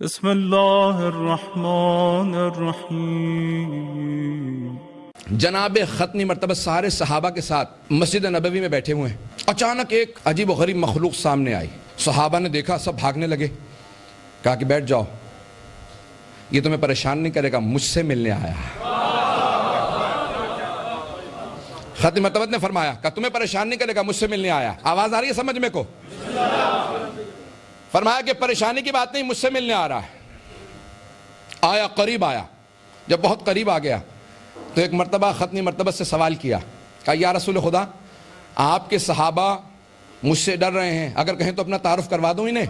بسم اللہ الرحمن الرحیم۔ جناب ختنی مرتبہ سارے صحابہ کے ساتھ مسجد نبوی میں بیٹھے ہوئے ہیں، اچانک ایک عجیب و غریب مخلوق سامنے آئی۔ صحابہ نے دیکھا، سب بھاگنے لگے، کہا کہ بیٹھ جاؤ، یہ تمہیں پریشان نہیں کرے گا، مجھ سے ملنے آیا ہے۔ ختنی مرتبہ نے فرمایا کہ تمہیں پریشان نہیں کرے گا، مجھ سے ملنے آیا۔ آواز آ رہی ہے سمجھ میں کو؟ فرمایا کہ پریشانی کی بات نہیں، مجھ سے ملنے آ رہا ہے۔ آیا، قریب آیا۔ جب بہت قریب آ گیا تو ایک مرتبہ ختنی مرتبہ سے سوال کیا، کہا یا رسول خدا، آپ کے صحابہ مجھ سے ڈر رہے ہیں، اگر کہیں تو اپنا تعارف کروا دوں انہیں؟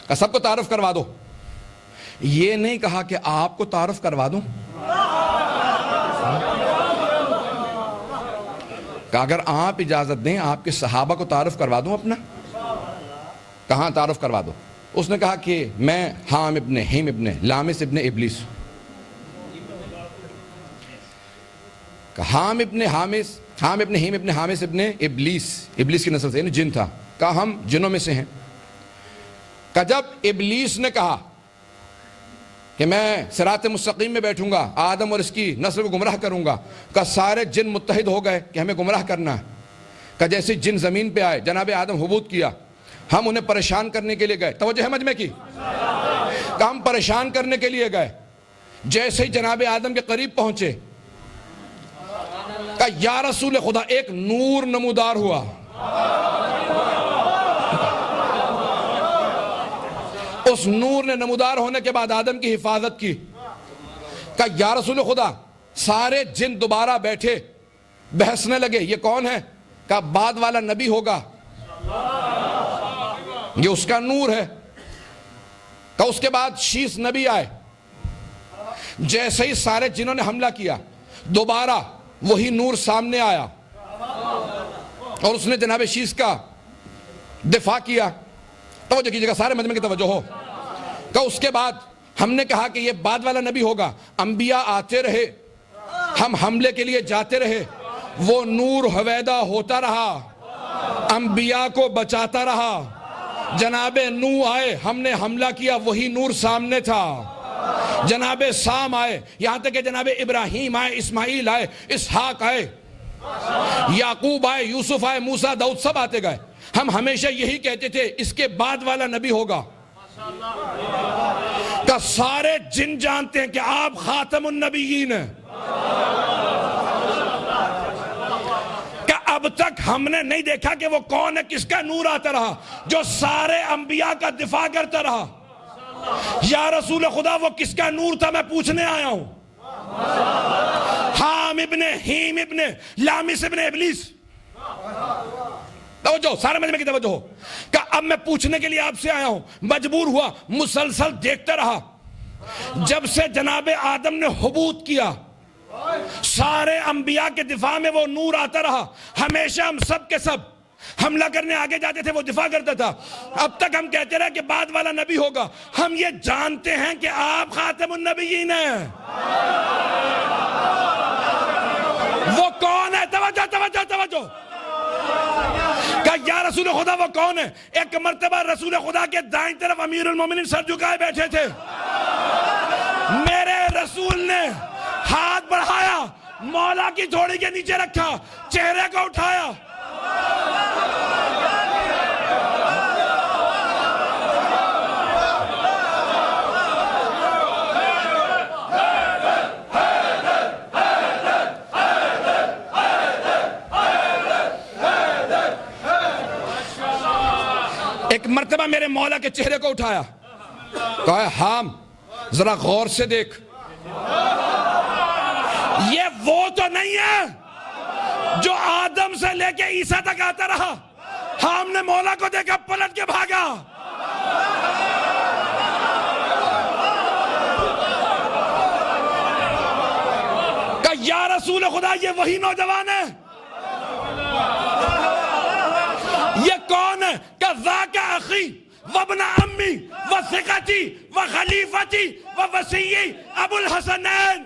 کہا سب کو تعارف کروا دو۔ یہ نہیں کہا کہ آپ کو تعارف کروا دوں، کہ اگر آپ اجازت دیں آپ کے صحابہ کو تعارف کروا دوں اپنا؟ کہاں تعارف کروا دو؟ اس نے کہا کہ میں حام ابن ہیم ابن لامس ابن ابلیس۔ کہ حام ابن ہیم ابن حامس ابن ابلیس کی نسل سے، یعنی جن تھا۔ کہا ہم جنوں میں سے ہیں۔ کہ جب ابلیس نے کہا کہ میں صراط مستقیم میں بیٹھوں گا، آدم اور اس کی نسل کو گمراہ کروں گا، کہ سارے جن متحد ہو گئے کہ ہمیں گمراہ کرنا ہے۔ کہ جیسے جن زمین پہ آئے، جناب آدم حبوط کیا، ہم انہیں پریشان کرنے کے لیے گئے۔ توجہ ہے مجمع کی؟ کہ ہم پریشان کرنے کے لیے گئے، جیسے ہی جناب آدم کے قریب پہنچے، کہ یا رسول خدا، ایک نور نمودار ہوا۔ اس نور نے نمودار ہونے کے بعد آدم کی حفاظت کی۔ کہا یا رسول خدا، سارے جن دوبارہ بیٹھے، بحثنے لگے، یہ کون ہے؟ کہا بعد والا نبی ہوگا، یہ اس کا نور ہے۔ کہا اس کے بعد شیس نبی آئے۔ جیسے ہی سارے جنہوں نے حملہ کیا، دوبارہ وہی نور سامنے آیا اور اس نے جناب شیس کا دفاع کیا۔ توجہ کیجئے گا، سارے مجمع کی توجہ ہو۔ کہ اس کے بعد ہم نے کہا کہ یہ بعد والا نبی ہوگا۔ انبیاء آتے رہے، ہم حملے کے لیے جاتے رہے، وہ نور حویدہ ہوتا رہا، انبیاء کو بچاتا رہا۔ جناب نوح آئے، ہم نے حملہ کیا، وہی نور سامنے تھا۔ جناب سام آئے، یہاں تک کہ جناب ابراہیم آئے، اسماعیل آئے، اسحاق آئے، یعقوب آئے، یوسف آئے، موسیٰ، داؤد، سب آتے گئے۔ ہم ہمیشہ یہی کہتے تھے اس کے بعد والا نبی ہوگا۔ کہ سارے جن جانتے ہیں کہ آپ خاتم النبیین ہیں۔ کہ اب تک ہم نے نہیں دیکھا کہ وہ کون ہے، کس کا نور آتا رہا جو سارے انبیاء کا دفاع کرتا رہا۔ یا رسول خدا، وہ کس کا نور تھا، میں پوچھنے آیا ہوں۔ حام ابن ہیم ابن لامس ابن ابلیس۔ توجہ، سارے مجمع کی توجہ ہو۔ کہ اب میں پوچھنے کے لیے آپ سے آیا ہوں، مجبور ہوا، مسلسل دیکھتا رہا۔ جب سے جناب آدم نے حبوط کیا، سارے انبیاء کے دفاع میں وہ نور آتا رہا۔ ہمیشہ ہم سب کے سب حملہ کرنے آگے جاتے تھے، وہ دفاع کرتا تھا۔ اب تک ہم کہتے رہے کہ بعد والا نبی ہوگا۔ ہم یہ جانتے ہیں کہ آپ خاتم النبیین ہیں۔ وہ کون ہے؟ توجہ توجہ توجہ۔ کہ یا رسول خدا، وہ کون ہے؟ ایک مرتبہ رسول خدا کے دائیں طرف امیر المومنین سر جھکائے بیٹھے تھے۔ میرے رسول نے ہاتھ بڑھایا، مولا کی جھوڑی کے نیچے رکھا، چہرے کو اٹھایا۔ ایک مرتبہ میرے مولا کے چہرے کو اٹھایا، کہا حام، ذرا غور سے دیکھ، یہ وہ تو نہیں ہے جو آدم سے لے کے عیسیٰ تک آتا رہا۔ حام نے مولا کو دیکھا، پلٹ کے بھاگا۔ کہ یا رسول خدا، یہ وہی نوجوان ہے؟ یہ کون ہے؟ کہ ذاک اخی وابن امی وثقتی وخلیفتی ووصیی ابو الحسنین۔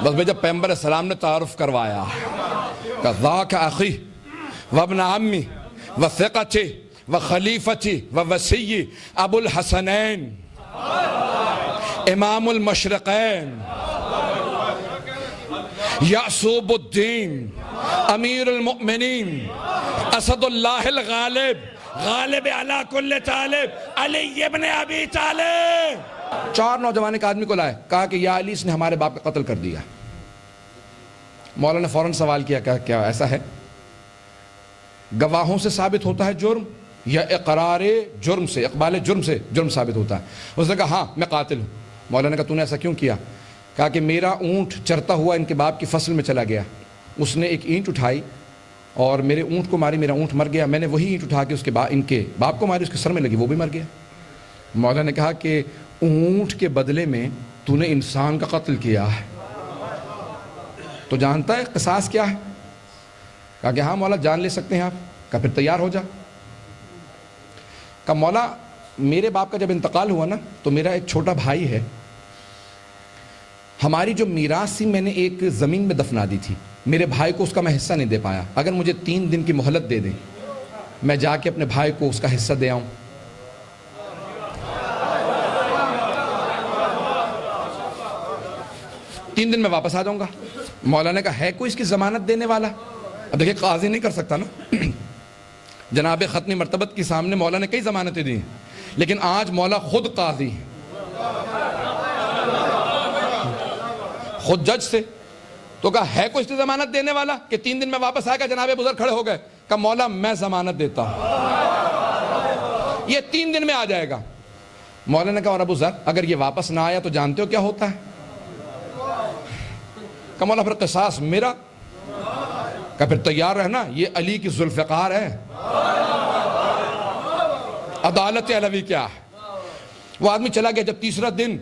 بس بھئی جب پیغمبر السلام نے تعارف کروایا کہ ذاک اخی وابن عمی وثقتی وخلیفتی ووصی ابو الحسنین امام المشرقین یعصوب الدین امیر المؤمنین اسد اللہ الغالب غالب علی کل طالب علی ابن ابی طالب. 4 نوجوان ایک آدمی کو لائے, کہا کہ یا علی اس نے ہمارے باپ کا قتل کر دیا. مولا نے فوراً سوال کیا کہ کیا ایسا ہے؟ گواہوں سے ثابت ہوتا ہے جرم یا اقرار جرم سے, اقبال جرم سے جرم ثابت ہوتا ہے؟ اس نے کہا ہاں میں قاتل ہوں. مولا نے کہا تو نے ایسا کیوں کیا؟ کہا کہ میرا اونٹ چرتا ہوا ان کے باپ کی فصل میں چلا گیا, اس نے ایک اینٹ اٹھائی اور میرے اونٹ کو ماری, میرا اونٹ مر گیا, میں نے وہی اینٹ اٹھا کے ان کے باپ کو ماری, اس کے سر میں لگی, وہ بھی مر گیا. مولا نے کہا کہ اونٹ کے بدلے میں تو نے انسان کا قتل کیا ہے, تو جانتا ہے قصاص کیا ہے؟ کہا کہ ہاں مولا جان لے سکتے ہیں آپ. کہا پھر تیار ہو جا. کہا مولا میرے باپ کا جب انتقال ہوا نا تو میرا ایک چھوٹا بھائی ہے, ہماری جو میراث تھی میں نے ایک زمین میں دفنا دی تھی, میرے بھائی کو اس کا میں حصہ نہیں دے پایا, اگر مجھے 3 دن کی مہلت دے دیں میں جا کے اپنے بھائی کو اس کا حصہ دے آؤں. تین دن میں واپس آ جاؤں گا. مولا نے کہا ہے کوئی اس کی ضمانت دینے والا؟ اب دیکھیں قاضی نہیں کر سکتا نا. جناب ختمی مرتبت کے سامنے مولا نے کئی ضمانتیں دی, لیکن آج مولا خود قاضی, خود جج سے. تو کہا ہے کوئی اس کی ضمانت دینے والا کہ 3 دن میں واپس آئے گا؟ جناب بزرگ کھڑے ہو گئے. کہا مولا میں ضمانت دیتا ہوں, یہ 3 دن میں آ جائے گا. مولا نے کہا اور ابو ذر اگر یہ واپس نہ آیا تو جانتے ہو کیا ہوتا ہے؟ کہا مولا پھر قصاص میرا. کہا پھر تیار رہنا, یہ علی کی ذوالفقار ہے, عدالت علوی کیا ہے. وہ آدمی چلا گیا. جب تیسرا دن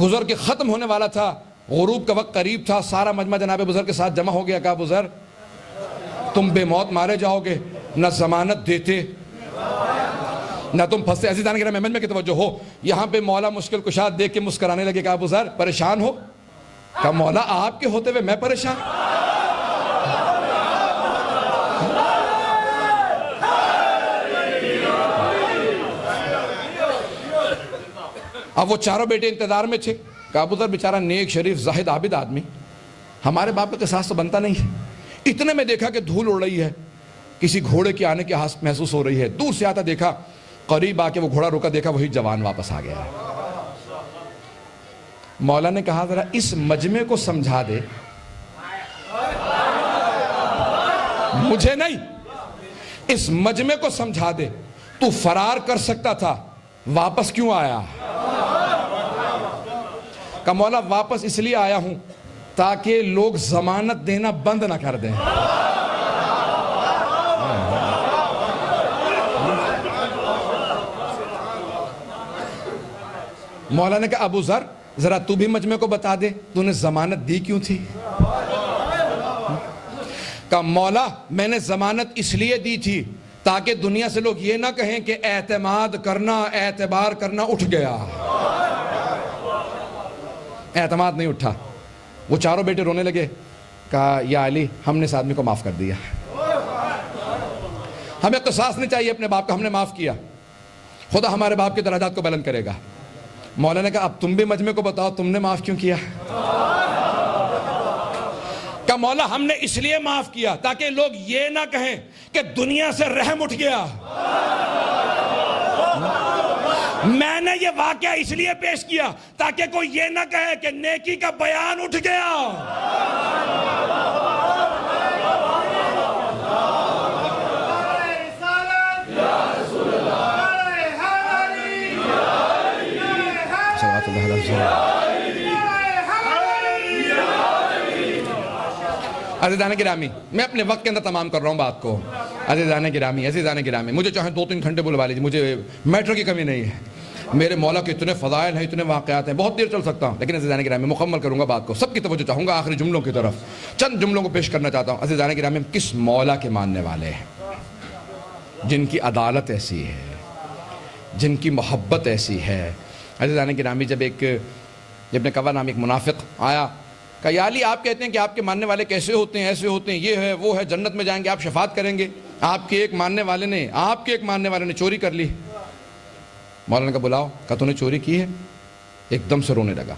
گزر کے ختم ہونے والا تھا, غروب کا وقت قریب تھا, سارا مجمع جناب بزرگ کے ساتھ جمع ہو گیا. کہا بزرگ تم بے موت مارے جاؤ گے, نہ ضمانت دیتے نہ تم پھنستے. عزیزان گرامی مجمع کی توجہ ہو, یہاں پہ مولا مشکل کشاد دیکھ کے مسکرانے لگے. کہا بزرگ پریشان ہو؟ کہا مولا آپ کے ہوتے ہوئے میں پریشان. اب وہ چاروں بیٹے انتظار میں تھے. کہا ابو ذر بیچارہ نیک شریف زاہد عابد آدمی, ہمارے باپ کا قصاص تو بنتا نہیں ہے. اتنے میں دیکھا کہ دھول اڑ رہی ہے, کسی گھوڑے کے آنے کی آس محسوس ہو رہی ہے. دور سے آتا دیکھا, قریب آ کے وہ گھوڑا رکا, دیکھا وہی جوان واپس آ گیا. مولا نے کہا ذرا اس مجمع کو سمجھا دے, مجھے نہیں, اس مجمع کو سمجھا دے, تو فرار کر سکتا تھا, واپس کیوں آیا؟ کہ مولا واپس اس لیے آیا ہوں تاکہ لوگ ضمانت دینا بند نہ کر دیں. مولا نے کہا ابو ذر ذرا تو بھی مجمع کو بتا دے تو نے ضمانت دی کیوں تھی؟ کہا مولا میں نے ضمانت اس لیے دی تھی تاکہ دنیا سے لوگ یہ نہ کہیں کہ اعتماد کرنا, اعتبار کرنا اٹھ گیا. اعتماد نہیں اٹھا. وہ چاروں بیٹے رونے لگے. کہا یا علی ہم نے اس آدمی کو معاف کر دیا, ہمیں قصاص نہیں چاہیے اپنے باپ کا, ہم نے معاف کیا, خدا ہمارے باپ کے درجات کو بلند کرے گا. مولا نے کہا اب تم بھی مجمع کو بتاؤ تم نے معاف کیوں کیا؟ کہ مولا ہم نے اس لیے معاف کیا تاکہ لوگ یہ نہ کہیں کہ دنیا سے رحم اٹھ گیا. میں نے یہ واقعہ اس لیے پیش کیا تاکہ کوئی یہ نہ کہے کہ نیکی کا بیان اٹھ گیا. عزیزان گرامی میں اپنے وقت کے اندر تمام کر رہا ہوں بات کو. عزیزان گرامی مجھے چاہے 2-3 گھنٹے بلوا لیجیے, مجھے میٹر کی کمی نہیں ہے. میرے مولا کے اتنے فضائل ہیں, اتنے واقعات ہیں, بہت دیر چل سکتا ہوں, لیکن عزیزان گرامی مکمل کروں گا بات کو. سب کی توجہ چاہوں گا آخری جملوں کی طرف, چند جملوں کو پیش کرنا چاہتا ہوں. عزیزان گرامی کس مولا کے ماننے والے ہیں جن کی عدالت ایسی ہے, جن کی محبت ایسی ہے. عزیزان گرامی جب ابن کوا نام ایک منافق آیا کہا یا علی آپ کہتے ہیں کہ آپ کے ماننے والے کیسے ہوتے ہیں، ایسے ہوتے ہیں، یہ ہے وہ ہے، جنت میں جائیں گے، آپ شفاعت کریں گے، آپ کے ایک ماننے والے نے چوری کر لی۔ مولانا کا بلاؤ، کہا تو نے چوری کی ہے؟ ایک دم سے رونے لگا،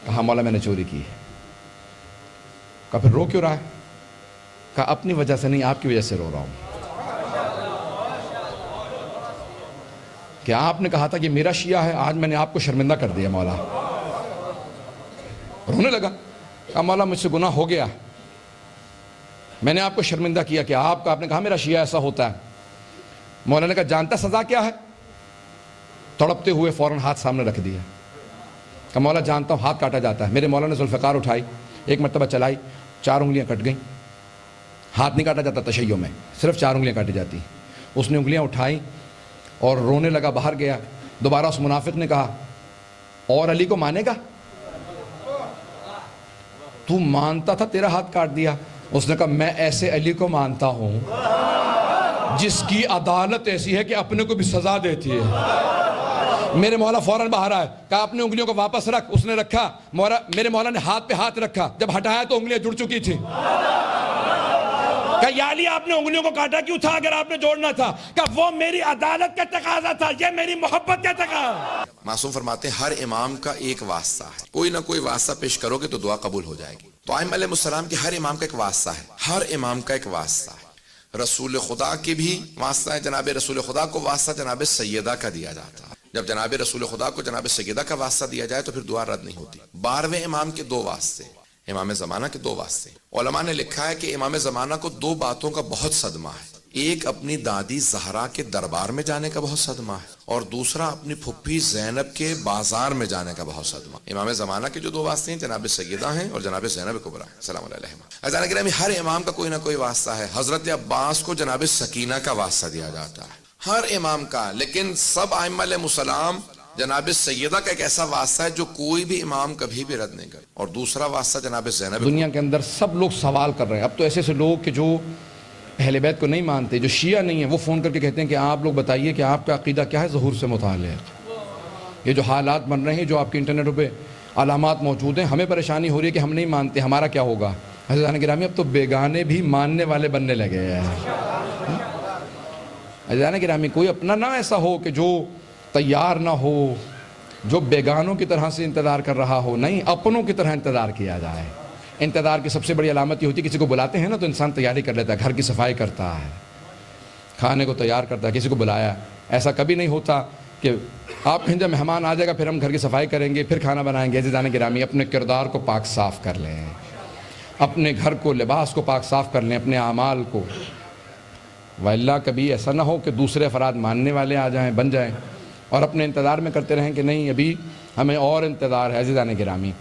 کہا مولا میں نے چوری کی ہے۔ کہا پھر رو کیوں رہا ہے؟ کہا اپنی وجہ سے نہیں، آپ کی وجہ سے رو رہا ہوں۔ کہ آپ نے کہا تھا کہ میرا شیعہ ہے، آج میں نے آپ کو شرمندہ کر دیا مولا۔ رونے لگا، کہا مولا مجھ سے گناہ ہو گیا، میں نے آپ کو شرمندہ کیا کہ آپ نے کہا میرا شیعہ ایسا ہوتا ہے۔ مولا نے کہا جانتا سزا کیا ہے؟ تڑپتے ہوئے فوراً ہاتھ سامنے رکھ دیا، کہا مولا جانتا ہوں، ہاتھ کاٹا جاتا ہے۔ میرے مولا نے ذوالفقار اٹھائی، ایک مرتبہ چلائی، 4 انگلیاں کٹ گئیں۔ ہاتھ نہیں کاٹا جاتا تشیع میں، صرف 4 انگلیاں کاٹی جاتی۔ اس نے انگلیاں اٹھائی اور رونے لگا، باہر گیا۔ دوبارہ اس منافق نے کہا اور علی کو مانے گا؟ تو مانتا تھا، تیرا ہاتھ کاٹ دیا۔ اس نے کہا میں ایسے علی کو مانتا ہوں جس کی عدالت ایسی ہے کہ اپنے کو بھی سزا دیتی ہے۔ میرے مولا فوراً باہر آئے، کہا اپنی انگلیوں کو واپس رکھ۔ اس نے رکھا، میرے مولا نے ہاتھ پہ ہاتھ رکھا، جب ہٹایا تو انگلیاں جڑ چکی تھی۔ کہا یا علی آپ نے انگلیوں کو کاٹا کیوں تھا اگر آپ نے جوڑنا تھا؟ کہا وہ میری عدالت کا تقاضا تھا، یہ میری محبت کا تقاضا۔ معصوم فرماتے ہیں ہر امام کا ایک واسطہ ہے، کوئی نہ کوئی واسطہ پیش کرو گے تو دعا قبول ہو جائے گی۔ تو ائمہ علیہ السلام کے ہر امام کا ایک واسطہ ہے، ہر امام کا ایک واسطہ ہے۔ رسول خدا کے بھی واسطہ ہے، جناب رسول خدا کو واسطہ جناب سیدہ کا دیا جاتا ہے۔ جب جناب رسول خدا کو جناب سیدہ کا واسطہ دیا جائے تو پھر دعا رد نہیں ہوتی۔ 12ویں امام کے 2 واسطے، امام زمانہ کے 2 واسطے۔ علماء نے لکھا ہے کہ امام زمانہ کو 2 باتوں کا بہت صدمہ ہے۔ ایک اپنی دادی زہرا کے دربار میں جانے کا بہت صدمہ ہے، اور دوسرا اپنی پھپھی زینب کے بازار میں جانے کا بہت صدمہ۔ امام زمانہ کے جو 2 واسطے ہیں جناب سیدہ ہیں اور جناب زینب کبریٰ سلام علیہما۔ عزیزان گرامی ہر امام کا کوئی نہ کوئی واسطہ ہے۔ حضرت عباس کو جناب سکینہ کا واسطہ دیا جاتا ہے، ہر امام کا۔ لیکن سب ائمہ علیہ السلام جناب سیدہ کا ایک ایسا واسطہ ہے جو کوئی بھی امام کبھی بھی رد نہیں کرتا، اور دوسرا واسطہ جناب زینب۔ دنیا کے اندر سب لوگ سوال کر رہے ہیں، اب تو ایسے لوگ کہ جو اہل بیت کو نہیں مانتے، جو شیعہ نہیں ہیں، وہ فون کر کے کہتے ہیں کہ آپ لوگ بتائیے کہ آپ کا عقیدہ کیا ہے ظہور سے متعلق۔ یہ جو حالات بن رہے ہیں، جو آپ کے انٹرنیٹ پہ علامات موجود ہیں، ہمیں پریشانی ہو رہی ہے کہ ہم نہیں مانتے، ہمارا کیا ہوگا؟ عزیزان گرامی اب تو بیگانے بھی ماننے والے بننے لگے ہیں۔ عزیزان گرامی کوئی اپنا نہ ایسا ہو کہ جو تیار نہ ہو، جو بیگانوں کی طرح سے انتظار کر رہا ہو، نہیں اپنوں کی طرح انتظار کیا جائے۔ انتظار کی سب سے بڑی علامت یہ ہوتی ہے کسی کو بلاتے ہیں نا تو انسان تیاری کر لیتا ہے، گھر کی صفائی کرتا ہے، کھانے کو تیار کرتا ہے۔ کسی کو بلایا، ایسا کبھی نہیں ہوتا کہ آپ کہیں جب مہمان آ جائے گا پھر ہم گھر کی صفائی کریں گے، پھر کھانا بنائیں گے۔ عزیزان گرامی اپنے کردار کو پاک صاف کر لیں، اپنے گھر کو، لباس کو پاک صاف کر لیں، اپنے اعمال کو، واللہ کبھی ایسا نہ ہو کہ دوسرے افراد ماننے والے آ جائیں، بن جائیں، اور اپنے انتظار میں کرتے رہیں کہ نہیں ابھی ہمیں اور انتظار ہے۔ عزیزان گرامی